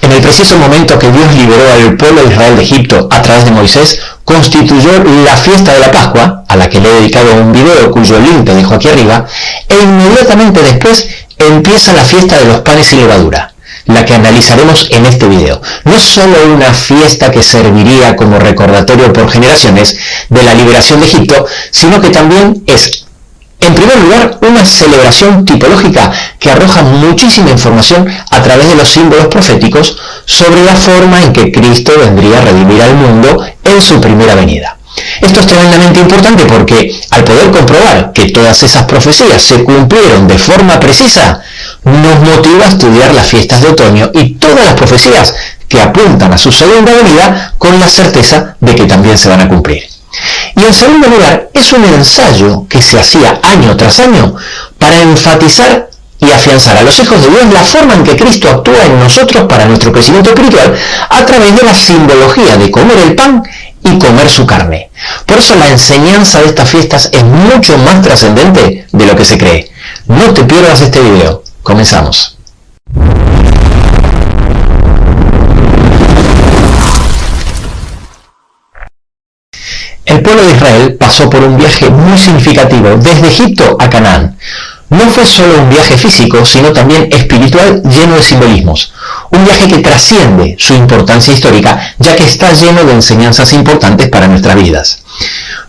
En el preciso momento que Dios liberó al pueblo de Israel de Egipto a través de Moisés, constituyó la fiesta de la Pascua, a la que le he dedicado un video cuyo link te dejo aquí arriba, e inmediatamente después empieza la fiesta de los panes sin levadura, la que analizaremos en este video. No es solo una fiesta que serviría como recordatorio por generaciones de la liberación de Egipto, sino que también es, en primer lugar, una celebración tipológica que arroja muchísima información a través de los símbolos proféticos sobre la forma en que Cristo vendría a redimir al mundo en su primera venida. Esto es tremendamente importante porque, al poder comprobar que todas esas profecías se cumplieron de forma precisa, nos motiva a estudiar las fiestas de otoño y todas las profecías que apuntan a su segunda venida con la certeza de que también se van a cumplir. Y en segundo lugar, es un ensayo que se hacía año tras año para enfatizar y afianzar a los hijos de Dios la forma en que Cristo actúa en nosotros para nuestro crecimiento espiritual a través de la simbología de comer el pan y comer su carne. Por eso la enseñanza de estas fiestas es mucho más trascendente de lo que se cree. No te pierdas este video. Comenzamos. El pueblo de Israel pasó por un viaje muy significativo desde Egipto a Canaán. No fue solo un viaje físico, sino también espiritual lleno de simbolismos. Un viaje que trasciende su importancia histórica, ya que está lleno de enseñanzas importantes para nuestras vidas.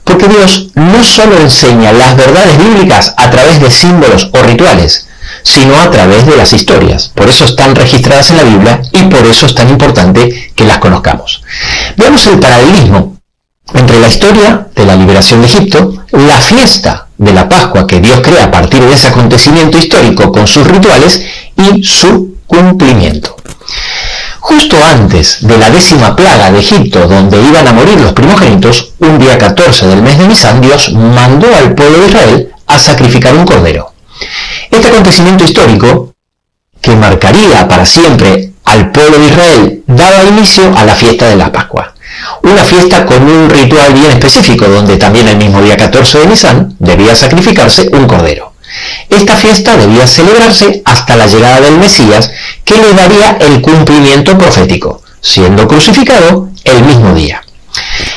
Porque Dios no solo enseña las verdades bíblicas a través de símbolos o rituales, sino a través de las historias. Por eso están registradas en la Biblia y por eso es tan importante que las conozcamos. Veamos el paralelismo entre la historia de la liberación de Egipto, la fiesta de la Pascua que Dios crea a partir de ese acontecimiento histórico con sus rituales y su cumplimiento. Justo antes de la 10ª plaga de Egipto, donde iban a morir los primogénitos, un día 14 del mes de Nisán, Dios mandó al pueblo de Israel a sacrificar un cordero. Este acontecimiento histórico, que marcaría para siempre al pueblo de Israel, daba inicio a la fiesta de la Pascua. Una fiesta con un ritual bien específico, donde también el mismo día 14 de Nisán debía sacrificarse un cordero. Esta fiesta debía celebrarse hasta la llegada del Mesías, que le daría el cumplimiento profético, siendo crucificado el mismo día.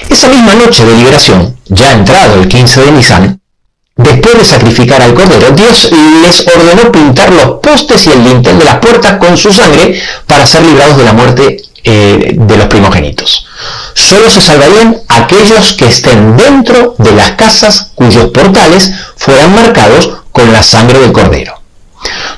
Esa misma noche de liberación, ya entrado el 15 de Nisán, después de sacrificar al cordero, Dios les ordenó pintar los postes y el dintel de las puertas con su sangre para ser librados de la muerte de los primogénitos. Solo se salvarían aquellos que estén dentro de las casas cuyos portales fueran marcados con la sangre del cordero.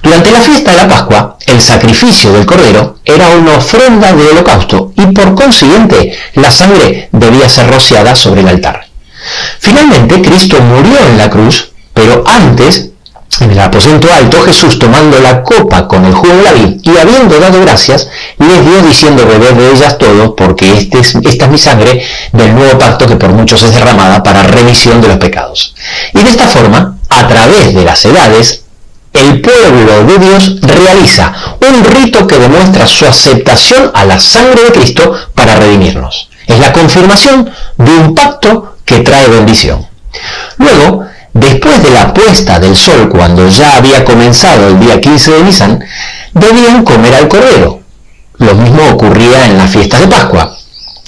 Durante la fiesta de la Pascua, el sacrificio del cordero era una ofrenda de holocausto y por consiguiente la sangre debía ser rociada sobre el altar. Finalmente, Cristo murió en la cruz, pero antes, en el aposento alto, Jesús, tomando la copa con el jugo de la vid y habiendo dado gracias, les dio diciendo: bebed de ellas todos, porque esta es mi sangre del nuevo pacto que por muchos es derramada para remisión de los pecados. Y de esta forma, a través de las edades, el pueblo de Dios realiza un rito que demuestra su aceptación a la sangre de Cristo para redimirnos. Es la confirmación de un pacto que trae bendición. Luego, después de la puesta del sol, cuando ya había comenzado el día 15 de Nisán, debían comer al cordero. Lo mismo ocurría en las fiestas de Pascua.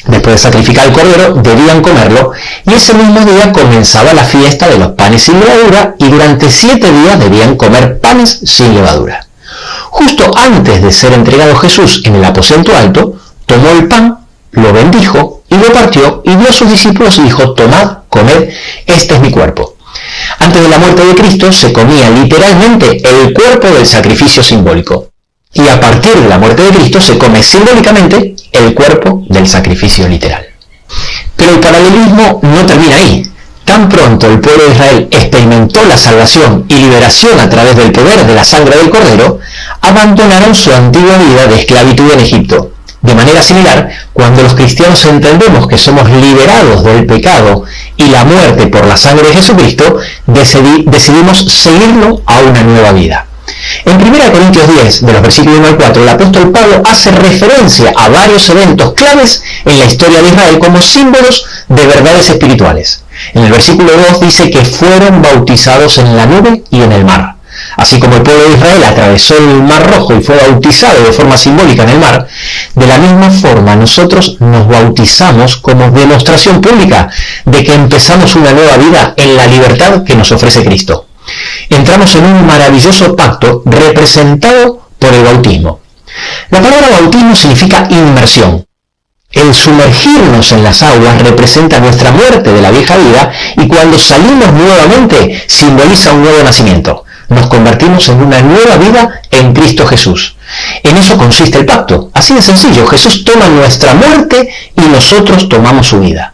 Después de sacrificar el cordero, debían comerlo, y ese mismo día comenzaba la fiesta de los panes sin levadura, y durante 7 días debían comer panes sin levadura. Justo antes de ser entregado Jesús en el aposento alto, tomó el pan, lo bendijo y lo partió, y dio a sus discípulos y dijo: tomad, comed, este es mi cuerpo. Antes de la muerte de Cristo se comía literalmente el cuerpo del sacrificio simbólico. Y a partir de la muerte de Cristo se come simbólicamente el cuerpo del sacrificio literal. Pero el paralelismo no termina ahí. Tan pronto el pueblo de Israel experimentó la salvación y liberación a través del poder de la sangre del cordero, abandonaron su antigua vida de esclavitud en Egipto. De manera similar, cuando los cristianos entendemos que somos liberados del pecado y la muerte por la sangre de Jesucristo, decidimos seguirlo a una nueva vida. En 1 Corintios 10, de los versículos 1 al 4, el apóstol Pablo hace referencia a varios eventos claves en la historia de Israel como símbolos de verdades espirituales. En el versículo 2 dice que fueron bautizados en la nube y en el mar. Así como el pueblo de Israel atravesó el Mar Rojo y fue bautizado de forma simbólica en el mar, De la misma forma, nosotros nos bautizamos como demostración pública de que empezamos una nueva vida en la libertad que nos ofrece Cristo. Entramos en un maravilloso pacto representado por el bautismo. La palabra bautismo significa inmersión. El sumergirnos en las aguas representa nuestra muerte de la vieja vida y cuando salimos nuevamente simboliza un nuevo nacimiento. Nos convertimos en una nueva vida en Cristo Jesús. En eso consiste el pacto. Así de sencillo, Jesús toma nuestra muerte y nosotros tomamos su vida.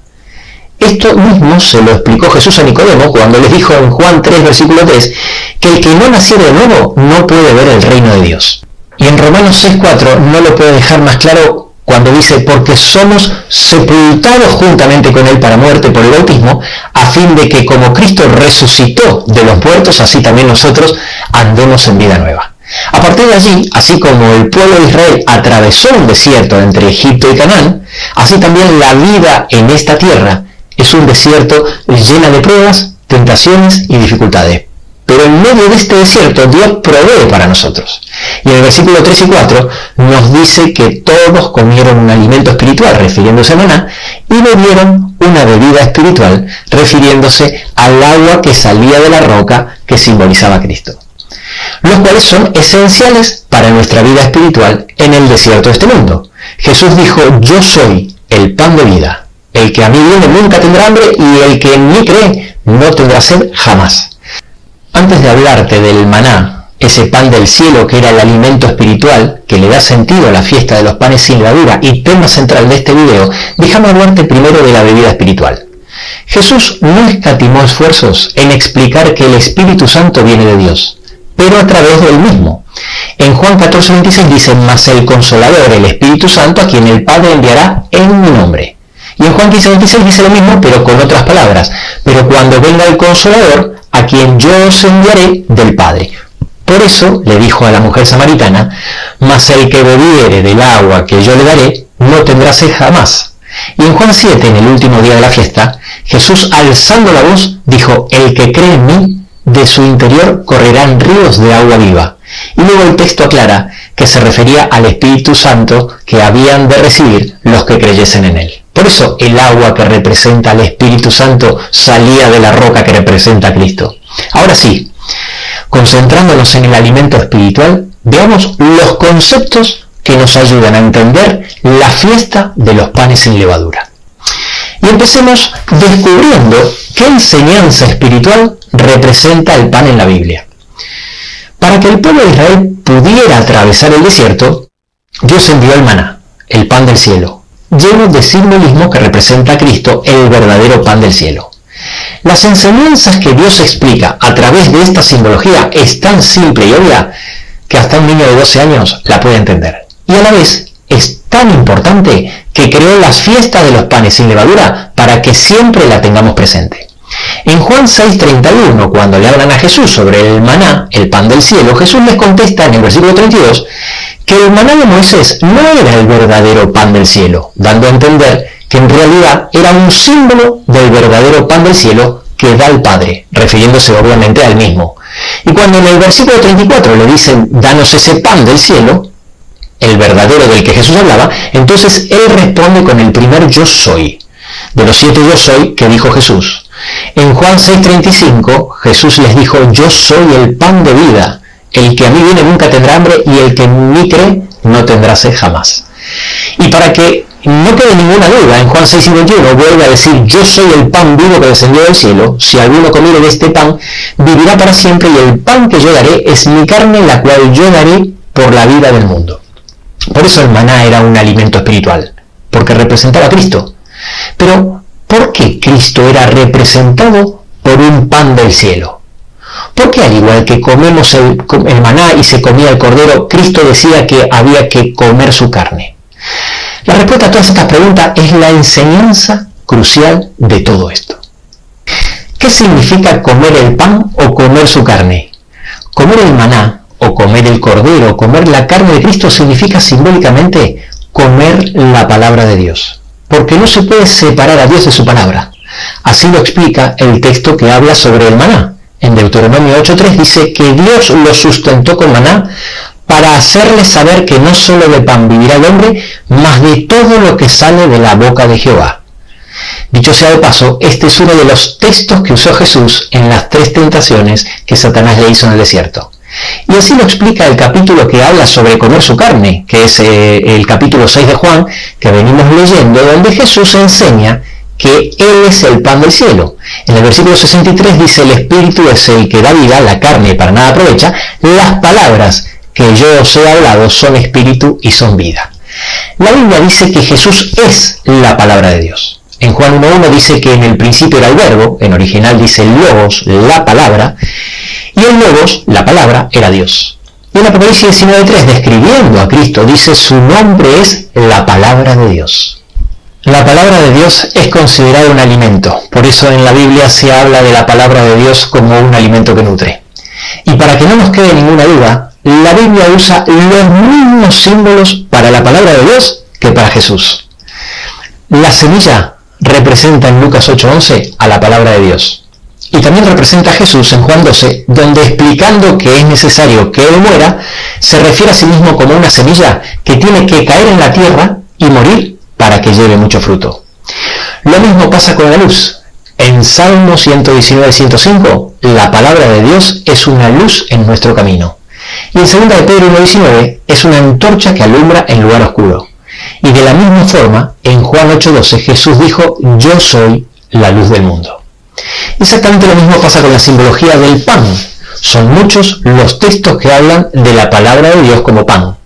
Esto mismo se lo explicó Jesús a Nicodemo cuando les dijo en Juan 3, versículo 3, que el que no naciera de nuevo no puede ver el reino de Dios. Y en Romanos 6:4 no lo puede dejar más claro cuando dice, porque somos sepultados juntamente con él para muerte por el bautismo, a fin de que como Cristo resucitó de los muertos, así también nosotros andemos en vida nueva. A partir de allí, así como el pueblo de Israel atravesó un desierto entre Egipto y Canaán, así también la vida en esta tierra es un desierto llena de pruebas, tentaciones y dificultades. Pero en medio de este desierto Dios provee para nosotros. Y en el versículo 3 y 4 nos dice que todos comieron un alimento espiritual, refiriéndose a maná, y bebieron una bebida espiritual, refiriéndose al agua que salía de la roca que simbolizaba a Cristo. Los cuales son esenciales para nuestra vida espiritual en el desierto de este mundo. Jesús dijo, yo soy el pan de vida. El que a mí viene nunca tendrá hambre y el que en mí cree no tendrá sed jamás. Antes de hablarte del maná, ese pan del cielo que era el alimento espiritual que le da sentido a la fiesta de los panes sin levadura y tema central de este video, déjame hablarte primero de la bebida espiritual. Jesús no escatimó esfuerzos en explicar que el Espíritu Santo viene de Dios, pero a través de él mismo. En Juan 14:26 dice, mas el Consolador, el Espíritu Santo, a quien el Padre enviará en mi nombre. Y en Juan 15:26 dice lo mismo, pero con otras palabras. Pero cuando venga el Consolador, a quien yo os enviaré del Padre. Por eso le dijo a la mujer samaritana, mas el que bebiere del agua que yo le daré, no tendrá sed jamás. Y en Juan 7, en el último día de la fiesta, Jesús, alzando la voz, dijo, el que cree en mí, de su interior correrán ríos de agua viva. Y luego el texto aclara que se refería al Espíritu Santo que habían de recibir los que creyesen en él. Por eso el agua que representa al Espíritu Santo salía de la roca que representa a Cristo. Ahora sí, concentrándonos en el alimento espiritual, veamos los conceptos que nos ayudan a entender la fiesta de los panes sin levadura. Y empecemos descubriendo qué enseñanza espiritual representa el pan en la Biblia. Para que el pueblo de Israel pudiera atravesar el desierto, Dios envió el maná, el pan del cielo, lleno de simbolismo que representa a Cristo, el verdadero pan del cielo. Las enseñanzas que Dios explica a través de esta simbología es tan simple y obvia que hasta un niño de 12 años la puede entender. Y a la vez es tan importante que creó las fiestas de los panes sin levadura para que siempre la tengamos presente. En Juan 6:31, cuando le hablan a Jesús sobre el maná, el pan del cielo, Jesús les contesta en el versículo 32 que el maná de Moisés no era el verdadero pan del cielo, dando a entender que en realidad era un símbolo del verdadero pan del cielo que da el Padre, refiriéndose obviamente al mismo. Y cuando en el versículo 34 le dicen, danos ese pan del cielo, el verdadero del que Jesús hablaba, entonces él responde con el primer yo soy, de los 7 yo soy que dijo Jesús. En Juan 6:35, Jesús les dijo, yo soy el pan de vida, el que a mí viene nunca tendrá hambre y el que en mí cree no tendrá sed jamás. Y para que no quede ninguna duda, en Juan 6:51 vuelve a decir, yo soy el pan vivo que descendió del cielo, si alguno comiere de este pan, vivirá para siempre y el pan que yo daré es mi carne, la cual yo daré por la vida del mundo. Por eso el maná era un alimento espiritual, porque representaba a Cristo. Pero, ¿por qué Cristo era representado por un pan del cielo? ¿Por qué al igual que comemos el maná y se comía el cordero, Cristo decía que había que comer su carne? La respuesta a todas estas preguntas es la enseñanza crucial de todo esto. ¿Qué significa comer el pan o comer su carne? Comer el maná o comer el cordero, comer la carne de Cristo significa simbólicamente comer la palabra de Dios, porque no se puede separar a Dios de su palabra. Así lo explica el texto que habla sobre el maná. En Deuteronomio 8:3 dice que Dios lo sustentó con maná para hacerles saber que no solo de pan vivirá el hombre, mas de todo lo que sale de la boca de Jehová. Dicho sea de paso, este es uno de los textos que usó Jesús en las 3 tentaciones que Satanás le hizo en el desierto. Y así lo explica el capítulo que habla sobre comer su carne, que es el capítulo 6 de Juan, que venimos leyendo, donde Jesús enseña que Él es el pan del cielo. En el versículo 63 dice: el Espíritu es el que da vida, la carne para nada aprovecha, las palabras que yo os he hablado son espíritu y son vida. La Biblia dice que Jesús es la palabra de Dios. En Juan 1.1 dice que en el principio era el verbo, en original dice logos, la palabra, y el logos, la palabra, era Dios. Y en Apocalipsis 19.3, describiendo a Cristo, dice: su nombre es la palabra de Dios. La palabra de Dios es considerada un alimento, por eso en la Biblia se habla de la palabra de Dios como un alimento que nutre. Y para que no nos quede ninguna duda, la Biblia usa los mismos símbolos para la palabra de Dios que para Jesús. La semilla representa en Lucas 8.11 a la palabra de Dios. Y también representa a Jesús en Juan 12, donde explicando que es necesario que Él muera, se refiere a sí mismo como una semilla que tiene que caer en la tierra y morir para que lleve mucho fruto. Lo mismo pasa con la luz. En Salmo 119.105, la palabra de Dios es una luz en nuestro camino. Y en 2 de Pedro 1.19 es una antorcha que alumbra en lugar oscuro. Y de la misma forma, en Juan 8.12, Jesús dijo: yo soy la luz del mundo. Exactamente lo mismo pasa con la simbología del pan. Son muchos los textos que hablan de la palabra de Dios como pan.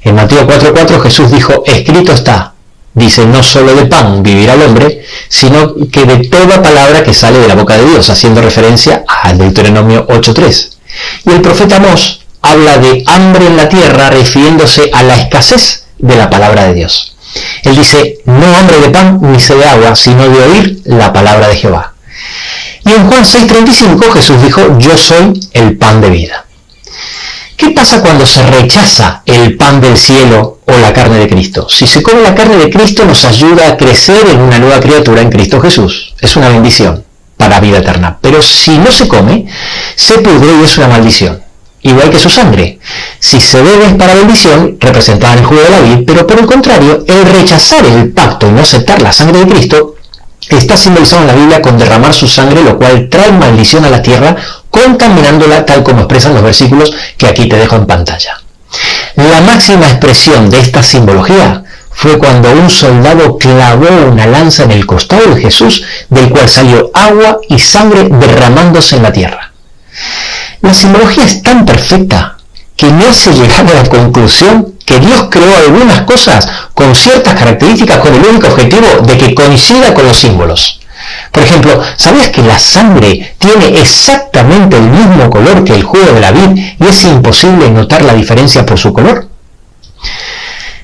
En Mateo 4.4 Jesús dijo: escrito está. Dice: no solo de pan vivirá el hombre, sino que de toda palabra que sale de la boca de Dios, haciendo referencia al Deuteronomio 8.3. Y el profeta Amós habla de hambre en la tierra, refiriéndose a la escasez de la palabra de Dios. Él dice: no hambre de pan ni sed de agua, sino de oír la palabra de Jehová. Y en Juan 6.35 Jesús dijo: yo soy el pan de vida. ¿Qué pasa cuando se rechaza el pan del cielo o la carne de Cristo? Si se come la carne de Cristo, nos ayuda a crecer en una nueva criatura en Cristo Jesús. Es una bendición para vida eterna. Pero si no se come, se pudre y es una maldición. Igual que su sangre. Si se bebe es para bendición, representada en el jugo de la vid, pero por el contrario, el rechazar el pacto y no aceptar la sangre de Cristo está simbolizado en la Biblia con derramar su sangre, lo cual trae maldición a la tierra, contaminándola, tal como expresan los versículos que aquí te dejo en pantalla. La máxima expresión de esta simbología fue cuando un soldado clavó una lanza en el costado de Jesús, del cual salió agua y sangre derramándose en la tierra. La simbología es tan perfecta que me hace llegar a la conclusión que Dios creó algunas cosas con ciertas características con el único objetivo de que coincida con los símbolos. Por ejemplo, ¿sabías que la sangre tiene exactamente el mismo color que el jugo de la vid y es imposible notar la diferencia por su color?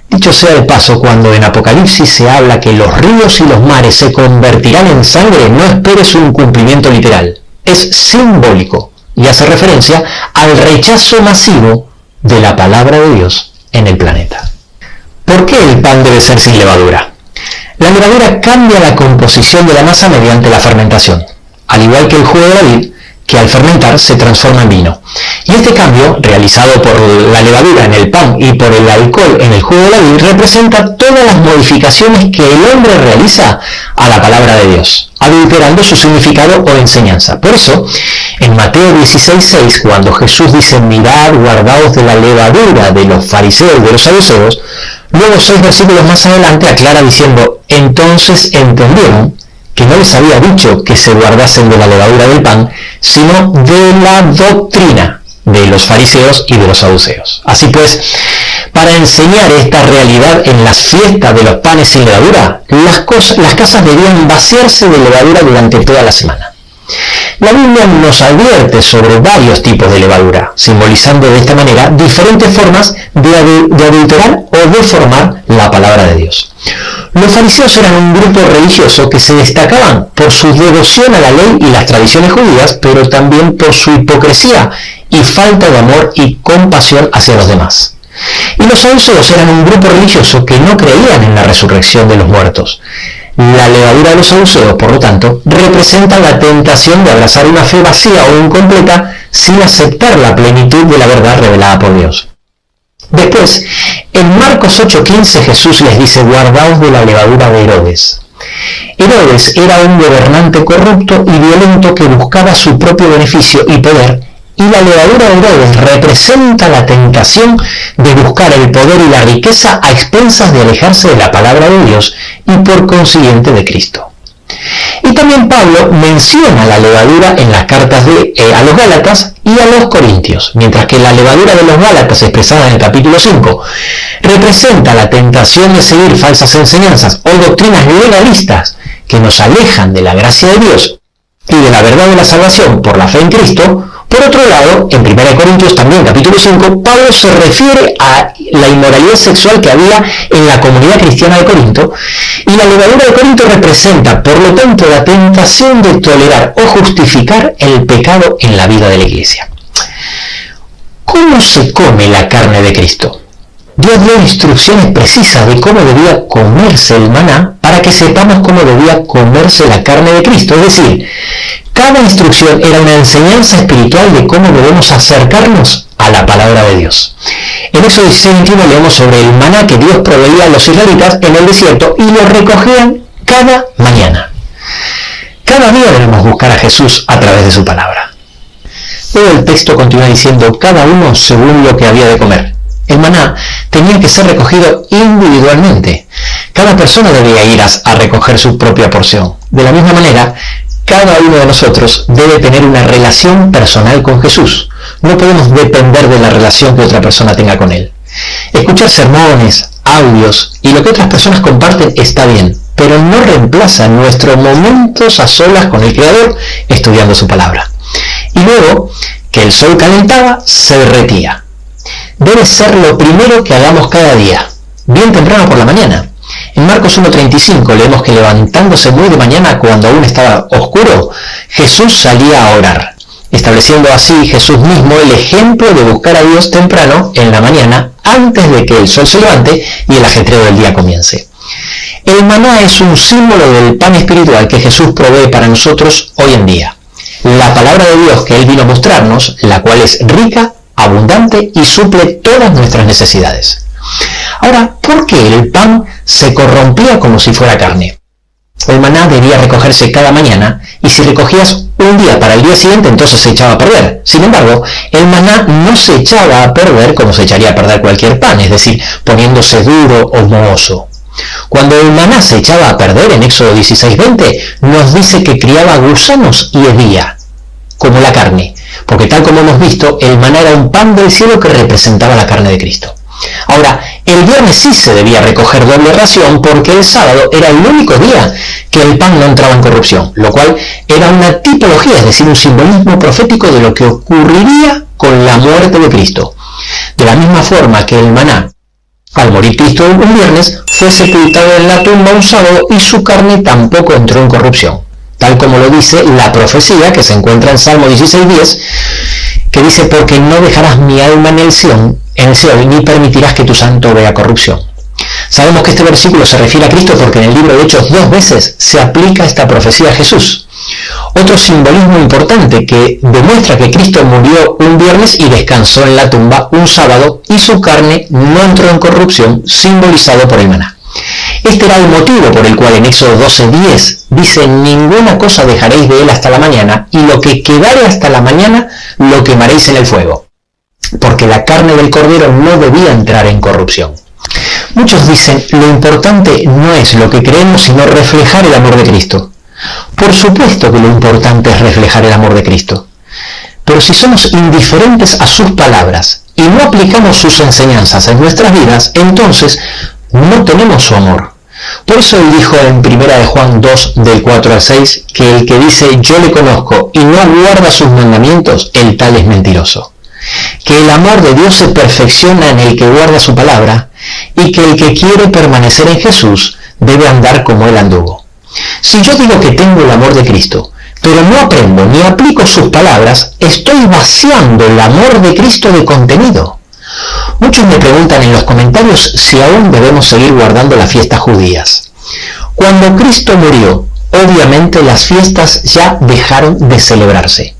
Dicho sea de paso, cuando en Apocalipsis se habla que los ríos y los mares se convertirán en sangre, no esperes un cumplimiento literal. Es simbólico y hace referencia al rechazo masivo de la palabra de Dios en el planeta. ¿Por qué el pan debe ser sin levadura? La levadura cambia la composición de la masa mediante la fermentación, al igual que el jugo de la vid, que al fermentar se transforma en vino. Y este cambio, realizado por la levadura en el pan y por el alcohol en el jugo de la vid, representa todas las modificaciones que el hombre realiza a la palabra de Dios, adulterando su significado o enseñanza. Por eso, en Mateo 16.6, cuando Jesús dice: mirad, guardaos de la levadura de los fariseos y de los saduceos, luego 6 versículos más adelante aclara diciendo: entonces entendieron que no les había dicho que se guardasen de la levadura del pan, sino de la doctrina de los fariseos y de los saduceos. Así pues, para enseñar esta realidad en las fiestas de los panes sin levadura, las casas debían vaciarse de levadura durante toda la semana. La Biblia nos advierte sobre varios tipos de levadura, simbolizando de esta manera diferentes formas de adulterar o deformar la palabra de Dios. Los fariseos eran un grupo religioso que se destacaban por su devoción a la ley y las tradiciones judías, pero también por su hipocresía y falta de amor y compasión hacia los demás. Y los saduceos eran un grupo religioso que no creían en la resurrección de los muertos. La levadura de los saduceos, por lo tanto, representa la tentación de abrazar una fe vacía o incompleta sin aceptar la plenitud de la verdad revelada por Dios. Después, en Marcos 8:15 Jesús les dice: guardaos de la levadura de Herodes. Herodes era un gobernante corrupto y violento que buscaba su propio beneficio y poder, y la levadura de Herodes representa la tentación de buscar el poder y la riqueza a expensas de alejarse de la palabra de Dios y por consiguiente de Cristo. Y también Pablo menciona la levadura en las cartas a los Gálatas y a los Corintios, mientras que la levadura de los Gálatas, expresada en el capítulo 5, representa la tentación de seguir falsas enseñanzas o doctrinas legalistas que nos alejan de la gracia de Dios y de la verdad de la salvación por la fe en Cristo. Por otro lado, en 1 Corintios también, capítulo 5, Pablo se refiere a la inmoralidad sexual que había en la comunidad cristiana de Corinto, y la levadura de Corinto representa, por lo tanto, la tentación de tolerar o justificar el pecado en la vida de la iglesia. ¿Cómo se come la carne de Cristo? Dios dio instrucciones precisas de cómo debía comerse el maná para que sepamos cómo debía comerse la carne de Cristo. Es decir, cada instrucción era una enseñanza espiritual de cómo debemos acercarnos a la palabra de Dios. En Éxodo 16:21 leemos sobre el maná que Dios proveía a los israelitas en el desierto y lo recogían cada mañana. Cada día debemos buscar a Jesús a través de su palabra. Luego el texto continúa diciendo: cada uno según lo que había de comer. El maná tenía que ser recogido individualmente. Cada persona debía ir a recoger su propia porción. De la misma manera, cada uno de nosotros debe tener una relación personal con Jesús. No podemos depender de la relación que otra persona tenga con Él. Escuchar sermones, audios y lo que otras personas comparten está bien, pero no reemplaza nuestros momentos a solas con el Creador estudiando su palabra. Y luego, que el sol calentaba, se derretía. Debe ser lo primero que hagamos cada día, bien temprano por la mañana. En Marcos 1:35 leemos que levantándose muy de mañana, cuando aún estaba oscuro, Jesús salía a orar, estableciendo así Jesús mismo el ejemplo de buscar a Dios temprano en la mañana, antes de que el sol se levante y el ajetreo del día comience. El maná es un símbolo del pan espiritual que Jesús provee para nosotros hoy en día. La palabra de Dios que Él vino a mostrarnos, la cual es rica, abundante y suple todas nuestras necesidades. Ahora, ¿por qué el pan se corrompía como si fuera carne? El maná debía recogerse cada mañana, y si recogías un día para el día siguiente, entonces se echaba a perder. Sin embargo, el maná no se echaba a perder como se echaría a perder cualquier pan, es decir, poniéndose duro o mohoso. Cuando el maná se echaba a perder, en Éxodo 16:20, nos dice que criaba gusanos y hedía, como la carne, porque tal como hemos visto, el maná era un pan del cielo que representaba la carne de Cristo. Ahora, el viernes sí se debía recoger doble ración porque el sábado era el único día que el pan no entraba en corrupción, lo cual era una tipología, es decir, un simbolismo profético de lo que ocurriría con la muerte de Cristo. De la misma forma que el maná, al morir Cristo un viernes, fue sepultado en la tumba un sábado y su carne tampoco entró en corrupción, tal como lo dice la profecía que se encuentra en Salmo 16:10, que dice: porque no dejarás mi alma en el Seol, ni permitirás que tu santo vea corrupción. Sabemos que este versículo se refiere a Cristo porque en el libro de Hechos 2 veces se aplica esta profecía a Jesús. Otro simbolismo importante que demuestra que Cristo murió un viernes y descansó en la tumba un sábado y su carne no entró en corrupción, simbolizado por el maná. Este era el motivo por el cual en Éxodo 12:10 dice: ninguna cosa dejaréis de él hasta la mañana, y lo que quedare hasta la mañana lo quemaréis en el fuego, porque la carne del cordero no debía entrar en corrupción. Muchos dicen: lo importante no es lo que creemos, sino reflejar el amor de Cristo. Por supuesto que lo importante es reflejar el amor de Cristo, pero si somos indiferentes a sus palabras y no aplicamos sus enseñanzas en nuestras vidas, entonces no tenemos su amor. Por eso él dijo en 1 de Juan 2, del 4 al 6, que el que dice yo le conozco y no guarda sus mandamientos, el tal es mentiroso. Que el amor de Dios se perfecciona en el que guarda su palabra, y que el que quiere permanecer en Jesús debe andar como él anduvo. Si yo digo que tengo el amor de Cristo, pero no aprendo ni aplico sus palabras, estoy vaciando el amor de Cristo de contenido. Muchos me preguntan en los comentarios si aún debemos seguir guardando las fiestas judías. Cuando Cristo murió, obviamente las fiestas ya dejaron de celebrarse.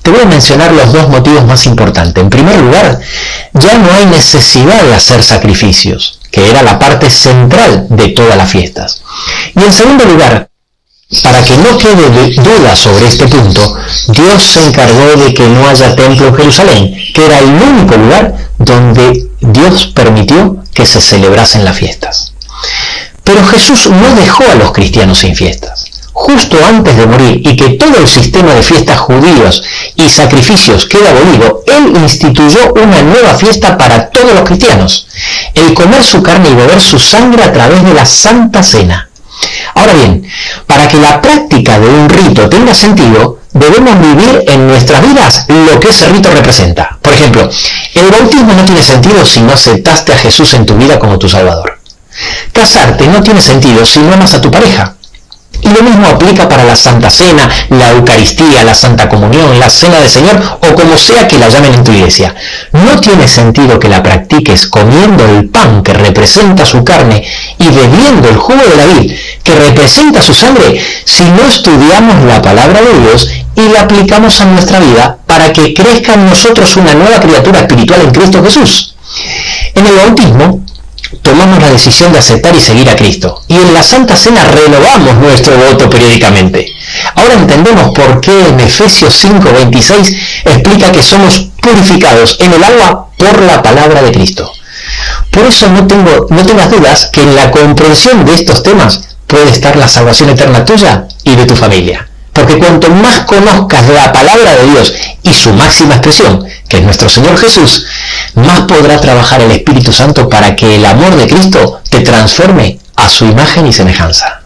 Te voy a mencionar los dos motivos más importantes. En primer lugar, ya no hay necesidad de hacer sacrificios, que era la parte central de todas las fiestas. Y en segundo lugar, para que no quede duda sobre este punto, Dios se encargó de que no haya templo en Jerusalén, que era el único lugar donde Dios permitió que se celebrasen las fiestas. Pero Jesús no dejó a los cristianos sin fiestas. Justo antes de morir y que todo el sistema de fiestas judíos y sacrificios queda abolido, Él instituyó una nueva fiesta para todos los cristianos: el comer su carne y beber su sangre a través de la Santa Cena. Ahora bien, para que la práctica de un rito tenga sentido, debemos vivir en nuestras vidas lo que ese rito representa. Por ejemplo, el bautismo no tiene sentido si no aceptaste a Jesús en tu vida como tu Salvador. Casarte no tiene sentido si no amas a tu pareja. Y lo mismo aplica para la Santa Cena, la Eucaristía, la Santa Comunión, la Cena del Señor o como sea que la llamen en tu iglesia. No tiene sentido que la practiques comiendo el pan que representa su carne y bebiendo el jugo de la vid que representa su sangre si no estudiamos la palabra de Dios y la aplicamos a nuestra vida para que crezca en nosotros una nueva criatura espiritual en Cristo Jesús. En el bautismo tomamos la decisión de aceptar y seguir a Cristo. Y en la Santa Cena renovamos nuestro voto periódicamente. Ahora entendemos por qué en Efesios 5:26 explica que somos purificados en el agua por la palabra de Cristo. Por eso no tengas dudas que en la comprensión de estos temas puede estar la salvación eterna tuya y de tu familia. Porque cuanto más conozcas la palabra de Dios y su máxima expresión, que es nuestro Señor Jesús, más podrá trabajar el Espíritu Santo para que el amor de Cristo te transforme a su imagen y semejanza.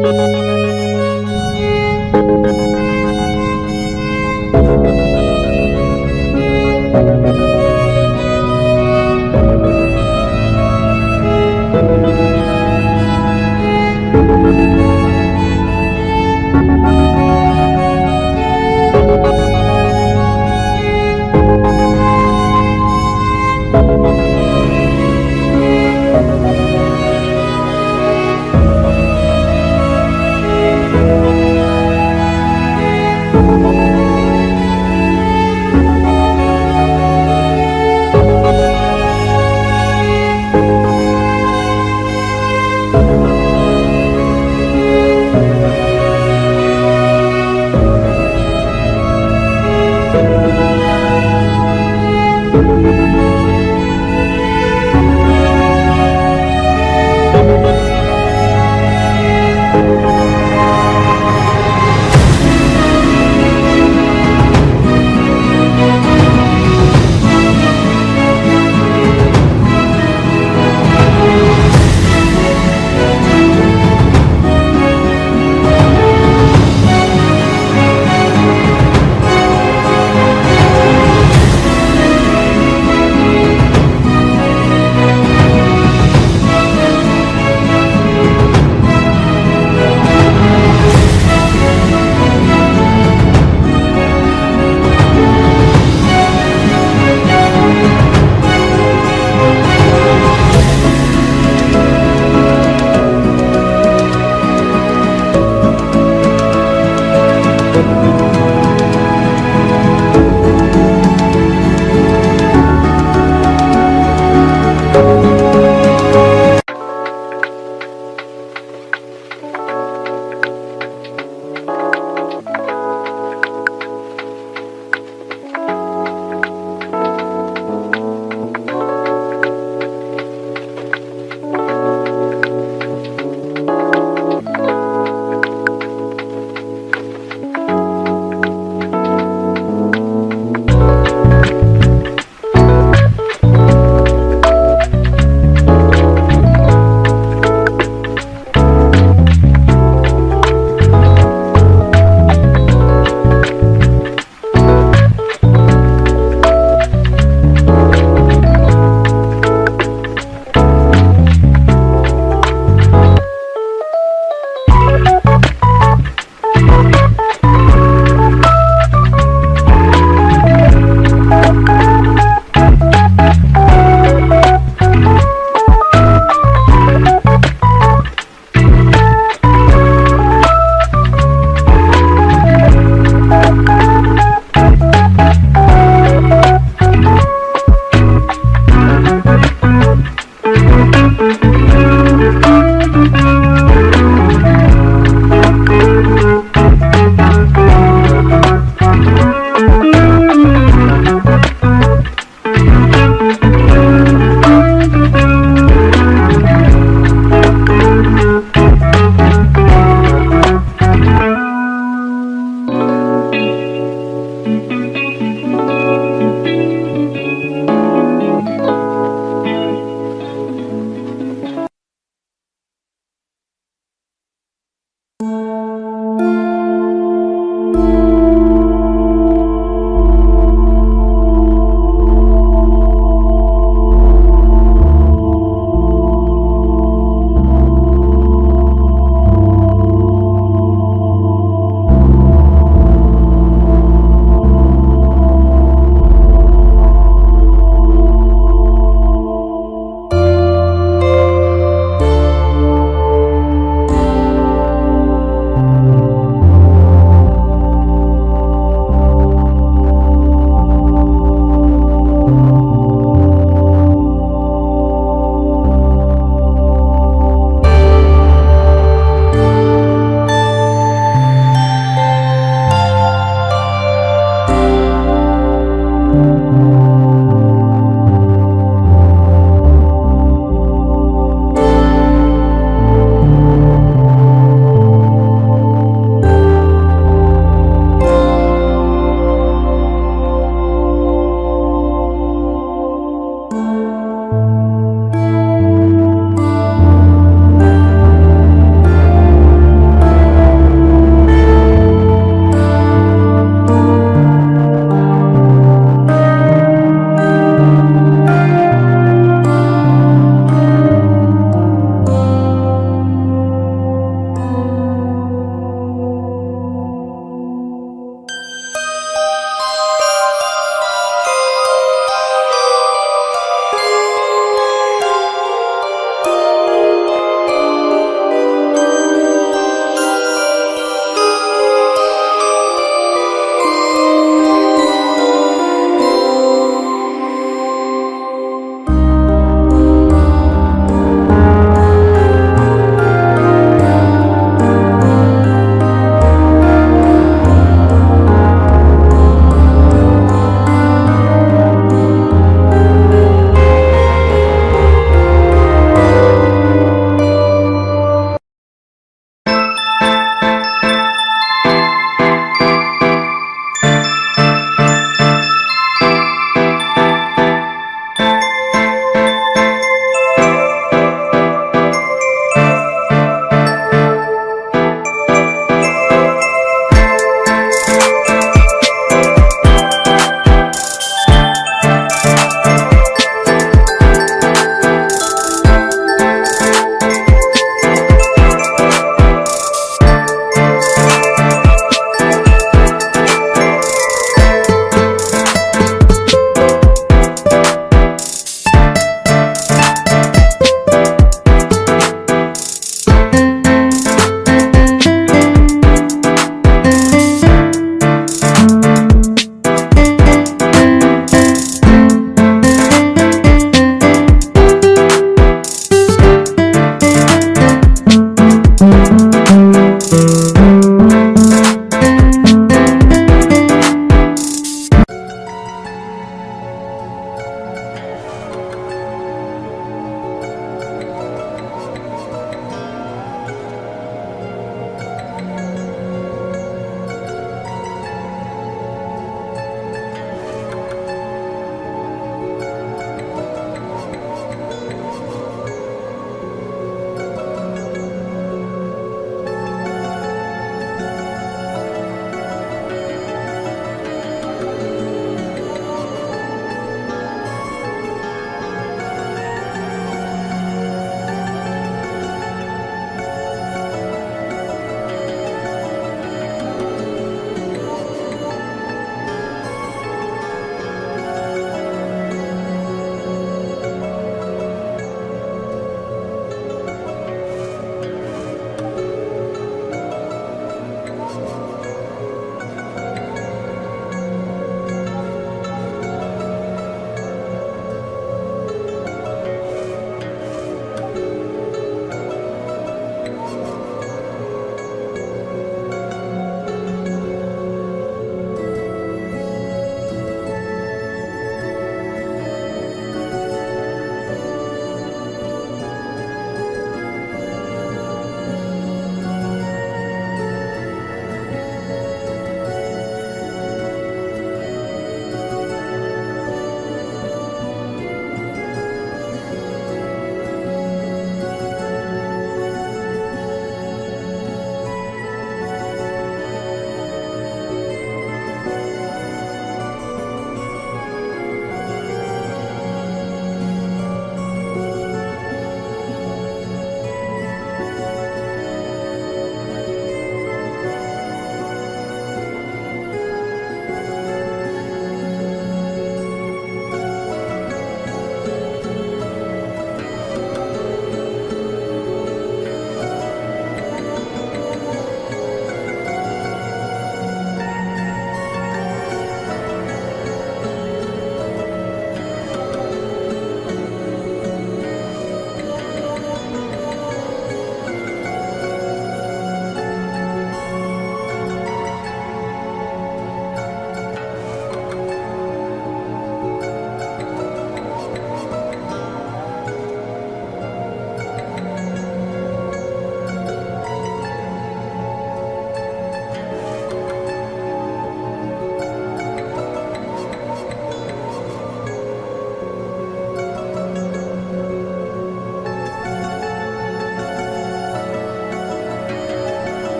Thank you.